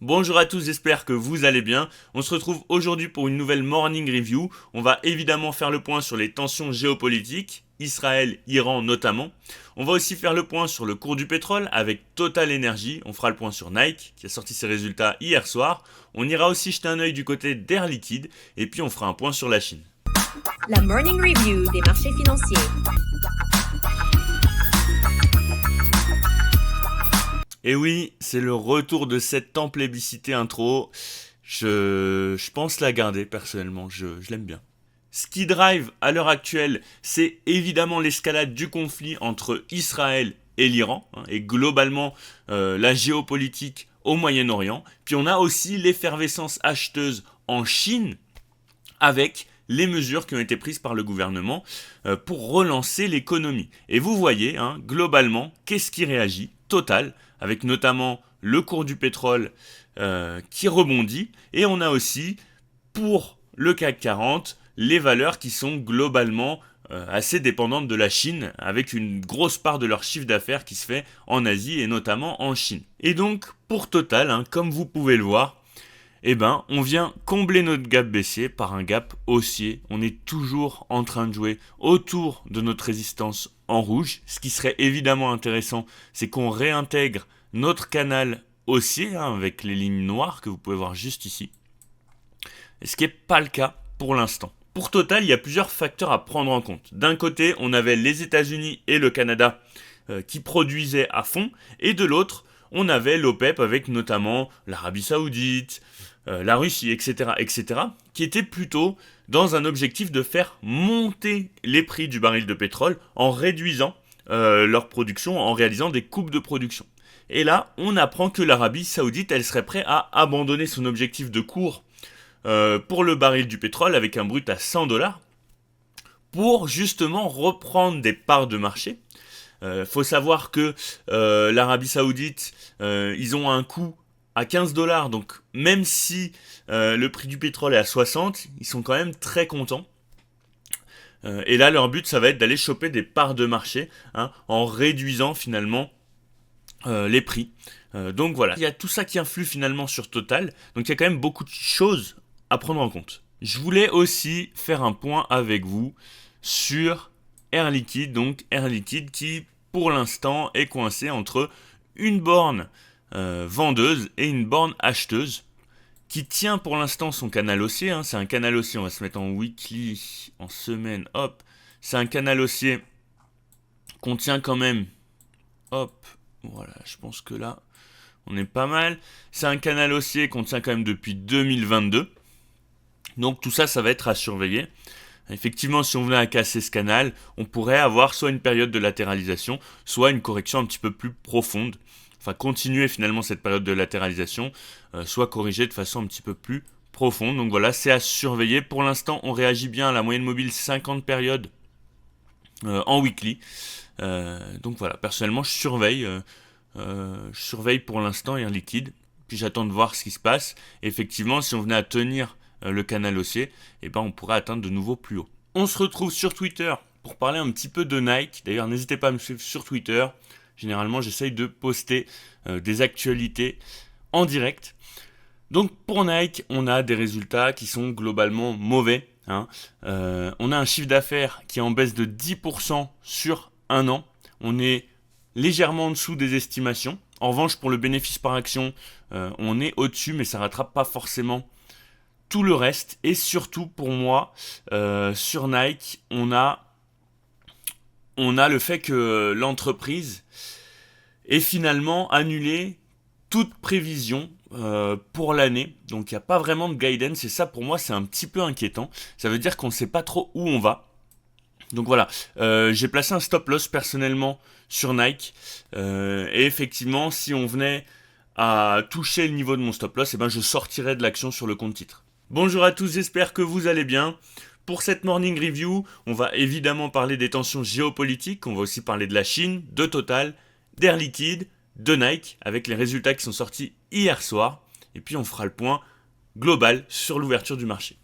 Bonjour à tous, j'espère que vous allez bien. On se retrouve aujourd'hui pour une nouvelle morning review. On va évidemment faire le point sur les tensions géopolitiques, Israël, Iran notamment. On va aussi faire le point sur le cours du pétrole avec Total Energy. On fera le point sur Nike qui a sorti ses résultats hier soir. On ira aussi jeter un œil du côté d'Air Liquide et puis on fera un point sur la Chine. La morning review des marchés financiers. Et oui, c'est le retour de cette tant plébiscitée intro. Je pense la garder personnellement, je l'aime bien. Ce qui drive à l'heure actuelle, c'est évidemment l'escalade du conflit entre Israël et l'Iran, et globalement la géopolitique au Moyen-Orient. Puis on a aussi l'effervescence acheteuse en Chine, avec les mesures qui ont été prises par le gouvernement pour relancer l'économie. Et vous voyez, globalement, qu'est-ce qui réagit ? Total, avec notamment le cours du pétrole qui rebondit. Et on a aussi, pour le CAC 40, les valeurs qui sont globalement assez dépendantes de la Chine, avec une grosse part de leur chiffre d'affaires qui se fait en Asie et notamment en Chine. Et donc, pour Total, comme vous pouvez le voir, on vient combler notre gap baissier par un gap haussier. On est toujours en train de jouer autour de notre résistance en rouge. Ce qui serait évidemment intéressant, c'est qu'on réintègre notre canal haussier avec les lignes noires que vous pouvez voir juste ici. Et ce qui n'est pas le cas pour l'instant. Pour Total, il y a plusieurs facteurs à prendre en compte. D'un côté, on avait les États-Unis et le Canada qui produisaient à fond, et de l'autre, on avait l'OPEP avec notamment l'Arabie Saoudite, la Russie, etc., qui étaient plutôt dans un objectif de faire monter les prix du baril de pétrole en réduisant leur production, en réalisant des coupes de production. Et là, on apprend que l'Arabie Saoudite, elle serait prête à abandonner son objectif de cours pour le baril du pétrole avec un brut à 100 $, pour justement reprendre des parts de marché. Faut savoir que l'Arabie Saoudite, ils ont un coût à 15 $, donc même si le prix du pétrole est à 60, ils sont quand même très contents. Et là, leur but, ça va être d'aller choper des parts de marché en réduisant finalement les prix. Donc voilà, il y a tout ça qui influe finalement sur Total, donc il y a quand même beaucoup de choses à prendre en compte. Je voulais aussi faire un point avec vous sur Air Liquide, donc Air Liquide qui pour l'instant est coincé entre une borne vendeuse et une borne acheteuse qui tient pour l'instant son canal haussier. C'est un canal haussier, on va se mettre en weekly, en semaine, hop. C'est un canal haussier qu'on tient quand même, hop, voilà, je pense que là, on est pas mal. C'est un canal haussier qu'on tient quand même depuis 2022. Donc tout ça, ça va être à surveiller. Effectivement, si on venait à casser ce canal, on pourrait avoir soit une période de latéralisation, soit une correction un petit peu plus profonde. Enfin, continuer finalement cette période de latéralisation, soit corriger de façon un petit peu plus profonde. Donc voilà, c'est à surveiller. Pour l'instant, on réagit bien à la moyenne mobile 50 périodes en weekly. Donc voilà, personnellement, je surveille pour l'instant Air Liquide. Puis j'attends de voir ce qui se passe. Et effectivement, si on venait à tenir le canal haussier, on pourrait atteindre de nouveaux plus hauts. On se retrouve sur Twitter pour parler un petit peu de Nike. D'ailleurs, n'hésitez pas à me suivre sur Twitter. Généralement, j'essaye de poster des actualités en direct. Donc, pour Nike, on a des résultats qui sont globalement mauvais. On a un chiffre d'affaires qui est en baisse de 10% sur un an. On est légèrement en dessous des estimations. En revanche, pour le bénéfice par action, on est au-dessus, mais ça ne rattrape pas forcément tout le reste. Et surtout, pour moi, sur Nike, on a le fait que l'entreprise ait finalement annulé toute prévision pour l'année. Donc il n'y a pas vraiment de guidance et ça pour moi c'est un petit peu inquiétant. Ça veut dire qu'on ne sait pas trop où on va. Donc voilà, j'ai placé un stop loss personnellement sur Nike. Et effectivement, si on venait à toucher le niveau de mon stop loss, je sortirais de l'action sur le compte titre. Bonjour à tous, j'espère que vous allez bien. Pour cette morning review, on va évidemment parler des tensions géopolitiques, on va aussi parler de la Chine, de Total, d'Air Liquide, de Nike, avec les résultats qui sont sortis hier soir. Et puis on fera le point global sur l'ouverture du marché.